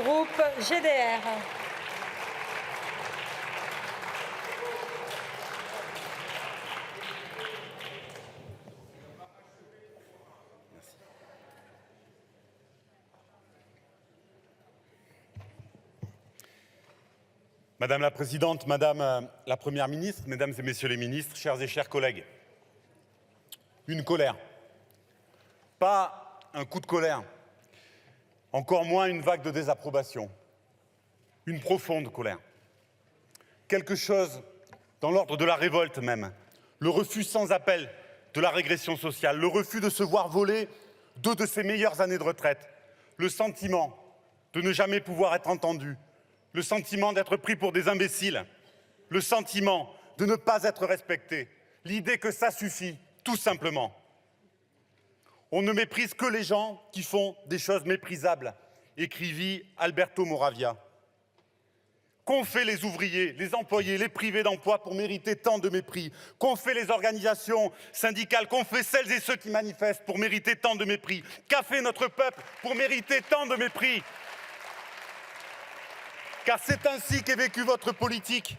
Groupe GDR. Madame la Présidente, Madame la Première ministre, Mesdames et Messieurs les ministres, chers et chers collègues, une colère, pas un coup de colère, encore moins une vague de désapprobation, une profonde colère. Quelque chose dans l'ordre de la révolte même, le refus sans appel de la régression sociale, le refus de se voir voler 2 de ses meilleures années de retraite, le sentiment de ne jamais pouvoir être entendu, le sentiment d'être pris pour des imbéciles, le sentiment de ne pas être respecté, l'idée que ça suffit, tout simplement. On ne méprise que les gens qui font des choses méprisables, écrivit Alberto Moravia. Qu'ont fait les ouvriers, les employés, les privés d'emploi pour mériter tant de mépris? Qu'ont fait les organisations syndicales? Qu'ont fait celles et ceux qui manifestent pour mériter tant de mépris? Qu'a fait notre peuple pour mériter tant de mépris? Car c'est ainsi qu'est vécue votre politique,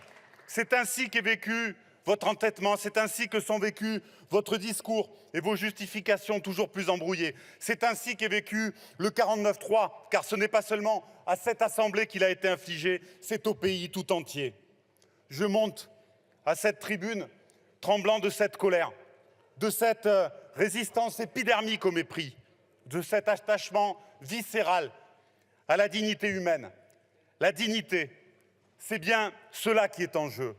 c'est ainsi qu'est vécu votre entêtement, c'est ainsi que sont vécus votre discours et vos justifications toujours plus embrouillées. C'est ainsi qu'est vécu le 49-3, car ce n'est pas seulement à cette Assemblée qu'il a été infligé, c'est au pays tout entier. Je monte à cette tribune tremblant de cette colère, de cette résistance épidermique au mépris, de cet attachement viscéral à la dignité humaine. La dignité, c'est bien cela qui est en jeu.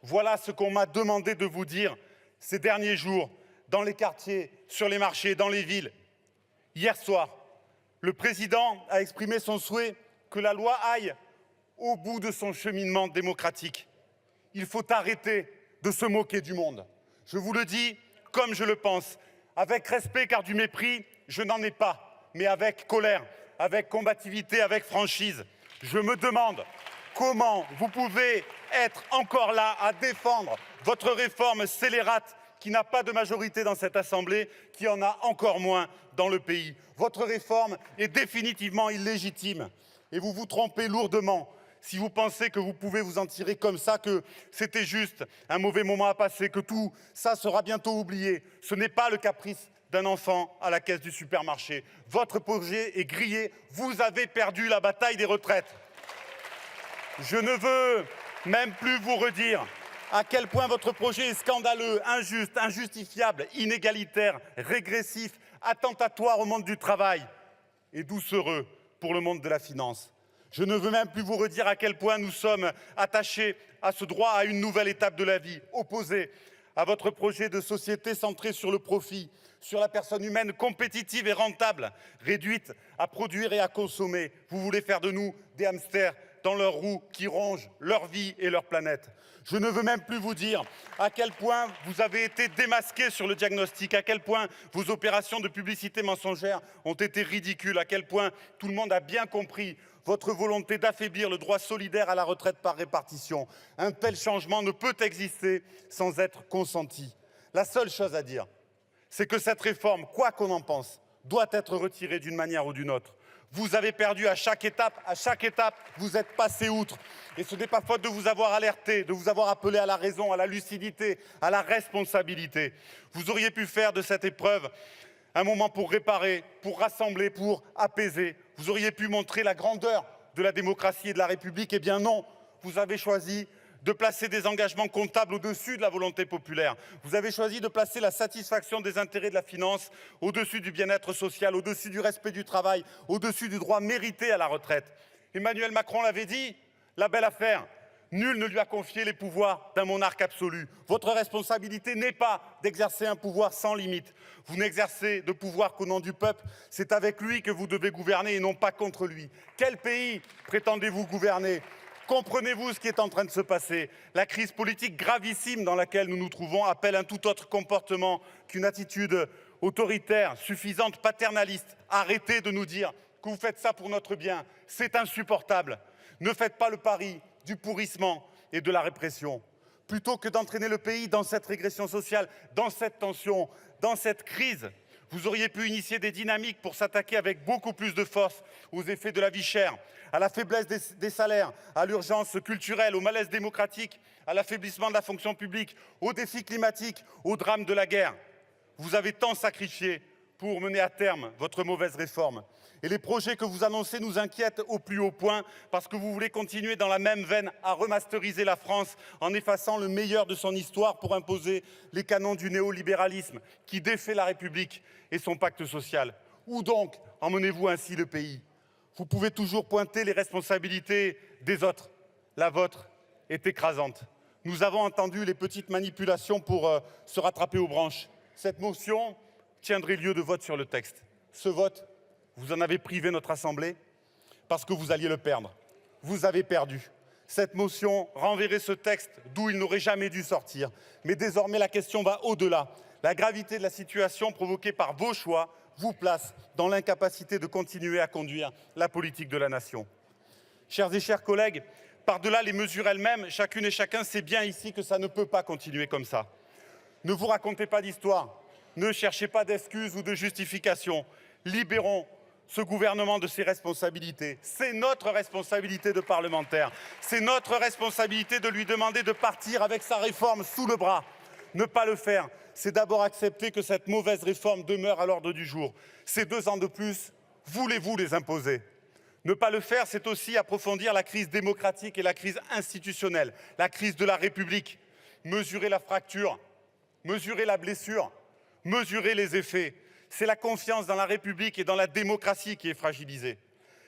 Voilà ce qu'on m'a demandé de vous dire ces derniers jours, dans les quartiers, sur les marchés, dans les villes. Hier soir, le président a exprimé son souhait que la loi aille au bout de son cheminement démocratique. Il faut arrêter de se moquer du monde. Je vous le dis comme je le pense, avec respect car du mépris, je n'en ai pas, mais avec colère, avec combativité, avec franchise. Je me demande comment vous pouvez être encore là à défendre votre réforme scélérate qui n'a pas de majorité dans cette Assemblée, qui en a encore moins dans le pays. Votre réforme est définitivement illégitime et vous vous trompez lourdement si vous pensez que vous pouvez vous en tirer comme ça, que c'était juste un mauvais moment à passer, que tout ça sera bientôt oublié. Ce n'est pas le caprice d'un enfant à la caisse du supermarché. Votre projet est grillé, vous avez perdu la bataille des retraites. Je ne veux même plus vous redire à quel point votre projet est scandaleux, injuste, injustifiable, inégalitaire, régressif, attentatoire au monde du travail et doucereux pour le monde de la finance. Je ne veux même plus vous redire à quel point nous sommes attachés à ce droit à une nouvelle étape de la vie, opposés à votre projet de société centré sur le profit, sur la personne humaine compétitive et rentable, réduite à produire et à consommer. Vous voulez faire de nous des hamsters dans leur roue qui rongent leur vie et leur planète. Je ne veux même plus vous dire à quel point vous avez été démasqués sur le diagnostic, à quel point vos opérations de publicité mensongère ont été ridicules, à quel point tout le monde a bien compris votre volonté d'affaiblir le droit solidaire à la retraite par répartition. Un tel changement ne peut exister sans être consenti. La seule chose à dire, c'est que cette réforme, quoi qu'on en pense, doit être retirée d'une manière ou d'une autre. Vous avez perdu à chaque étape, vous êtes passé outre. Et ce n'est pas faute de vous avoir alerté, de vous avoir appelé à la raison, à la lucidité, à la responsabilité. Vous auriez pu faire de cette épreuve un moment pour réparer, pour rassembler, pour apaiser. Vous auriez pu montrer la grandeur de la démocratie et de la République. Eh bien non, vous avez choisi de placer des engagements comptables au-dessus de la volonté populaire. Vous avez choisi de placer la satisfaction des intérêts de la finance au-dessus du bien-être social, au-dessus du respect du travail, au-dessus du droit mérité à la retraite. Emmanuel Macron l'avait dit, la belle affaire. Nul ne lui a confié les pouvoirs d'un monarque absolu. Votre responsabilité n'est pas d'exercer un pouvoir sans limite. Vous n'exercez de pouvoir qu'au nom du peuple. C'est avec lui que vous devez gouverner et non pas contre lui. Quel pays prétendez-vous gouverner ? Comprenez-vous ce qui est en train de se passer? La crise politique gravissime dans laquelle nous nous trouvons appelle un tout autre comportement qu'une attitude autoritaire, suffisante, paternaliste. Arrêtez de nous dire que vous faites ça pour notre bien. C'est insupportable. Ne faites pas le pari du pourrissement et de la répression. Plutôt que d'entraîner le pays dans cette régression sociale, dans cette tension, dans cette crise, Vous auriez pu initier des dynamiques pour s'attaquer avec beaucoup plus de force aux effets de la vie chère, à la faiblesse des salaires, à l'urgence culturelle, au malaise démocratique, à l'affaiblissement de la fonction publique, aux défis climatiques, au drame de la guerre. Vous avez tant sacrifié pour mener à terme votre mauvaise réforme. Et les projets que vous annoncez nous inquiètent au plus haut point parce que vous voulez continuer dans la même veine à remasteriser la France en effaçant le meilleur de son histoire pour imposer les canons du néolibéralisme qui défait la République et son pacte social. Où donc emmenez-vous ainsi le pays? Vous pouvez toujours pointer les responsabilités des autres. La vôtre est écrasante. Nous avons entendu les petites manipulations pour se rattraper aux branches. Cette motion tiendrait lieu de vote sur le texte. Ce vote, vous en avez privé notre Assemblée parce que vous alliez le perdre. Vous avez perdu. Cette motion renverrait ce texte d'où il n'aurait jamais dû sortir. Mais désormais, la question va au-delà. La gravité de la situation provoquée par vos choix vous place dans l'incapacité de continuer à conduire la politique de la nation. Chers et chers collègues, par-delà les mesures elles-mêmes, chacune et chacun sait bien ici que ça ne peut pas continuer comme ça. Ne vous racontez pas d'histoire, ne cherchez pas d'excuses ou de justifications. Libérons ce gouvernement de ses responsabilités. C'est notre responsabilité de parlementaires. C'est notre responsabilité de lui demander de partir avec sa réforme sous le bras. Ne pas le faire, c'est d'abord accepter que cette mauvaise réforme demeure à l'ordre du jour. Ces 2 ans de plus, voulez-vous les imposer? Ne pas le faire, c'est aussi approfondir la crise démocratique et la crise institutionnelle, la crise de la République. Mesurer la fracture, mesurer la blessure, mesurer les effets. C'est la confiance dans la République et dans la démocratie qui est fragilisée.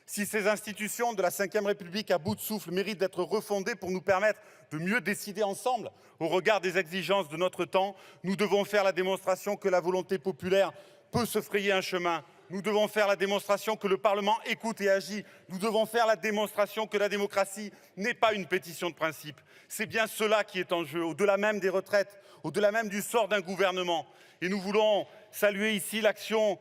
Si ces institutions de la Ve République à bout de souffle méritent d'être refondées pour nous permettre de mieux décider ensemble au regard des exigences de notre temps, nous devons faire la démonstration que la volonté populaire peut se frayer un chemin. Nous devons faire la démonstration que le Parlement écoute et agit. Nous devons faire la démonstration que la démocratie n'est pas une pétition de principe. C'est bien cela qui est en jeu, au-delà même des retraites, au-delà même du sort d'un gouvernement. Et nous voulons saluer ici l'action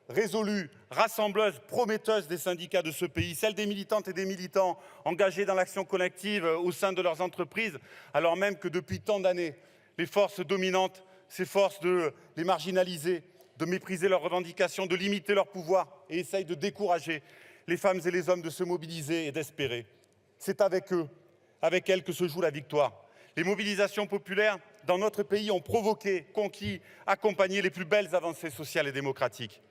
résolue, rassembleuse, prometteuse des syndicats de ce pays, celle des militantes et des militants engagés dans l'action collective au sein de leurs entreprises, alors même que depuis tant d'années, les forces dominantes s'efforcent de les marginaliser, de mépriser leurs revendications, de limiter leur pouvoir et essayent de décourager les femmes et les hommes de se mobiliser et d'espérer. C'est avec eux, avec elles que se joue la victoire. Les mobilisations populaires dans notre pays ont provoqué, conquis, accompagné les plus belles avancées sociales et démocratiques.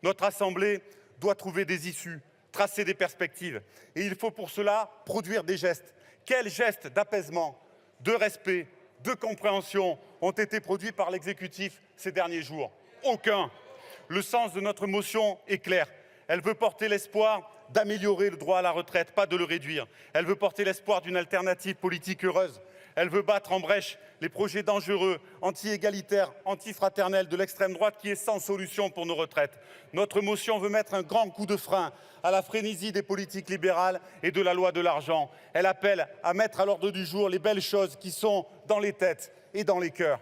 Notre Assemblée doit trouver des issues, tracer des perspectives. Et il faut pour cela produire des gestes. Quels gestes d'apaisement, de respect, de compréhension ont été produits par l'exécutif ces derniers jours? Aucun. Le sens de notre motion est clair. Elle veut porter l'espoir d'améliorer le droit à la retraite, pas de le réduire. Elle veut porter l'espoir d'une alternative politique heureuse. Elle veut battre en brèche les projets dangereux, anti-égalitaires, anti-fraternels de l'extrême droite qui est sans solution pour nos retraites. Notre motion veut mettre un grand coup de frein à la frénésie des politiques libérales et de la loi de l'argent. Elle appelle à mettre à l'ordre du jour les belles choses qui sont dans les têtes et dans les cœurs.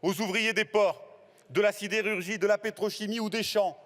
Aux ouvriers des ports, de la sidérurgie, de la pétrochimie ou des champs,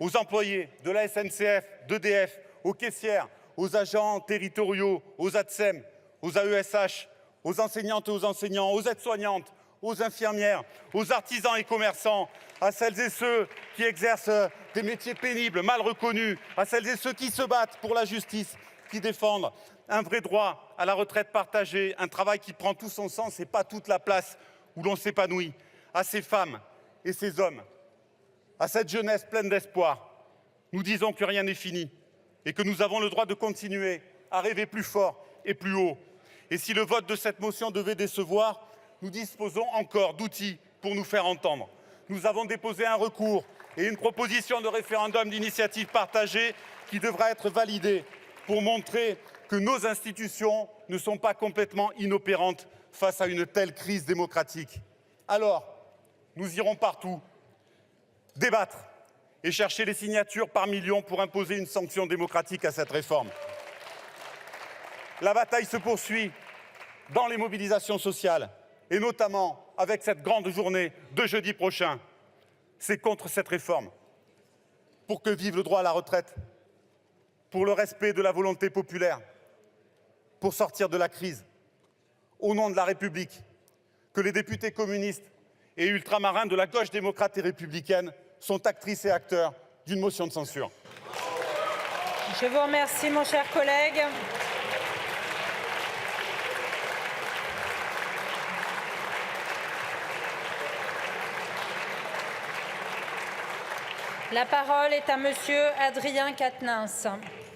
aux employés de la SNCF, d'EDF, aux caissières, aux agents territoriaux, aux ATSEM, aux AESH, aux enseignantes et aux enseignants, aux aides-soignantes, aux infirmières, aux artisans et commerçants, à celles et ceux qui exercent des métiers pénibles, mal reconnus, à celles et ceux qui se battent pour la justice, qui défendent un vrai droit à la retraite partagée, un travail qui prend tout son sens et pas toute la place où l'on s'épanouit, à ces femmes et ces hommes, à cette jeunesse pleine d'espoir. Nous disons que rien n'est fini et que nous avons le droit de continuer à rêver plus fort et plus haut. Et si le vote de cette motion devait décevoir, nous disposons encore d'outils pour nous faire entendre. Nous avons déposé un recours et une proposition de référendum d'initiative partagée qui devra être validée pour montrer que nos institutions ne sont pas complètement inopérantes face à une telle crise démocratique. Alors, nous irons partout débattre et chercher les signatures par millions pour imposer une sanction démocratique à cette réforme. La bataille se poursuit dans les mobilisations sociales et notamment avec cette grande journée de jeudi prochain. C'est contre cette réforme, pour que vive le droit à la retraite, pour le respect de la volonté populaire, pour sortir de la crise, au nom de la République, que les députés communistes et ultramarins de la gauche démocrate et républicaine sont actrices et acteurs d'une motion de censure. Je vous remercie, mon cher collègue. La parole est à monsieur Adrien Quatennens.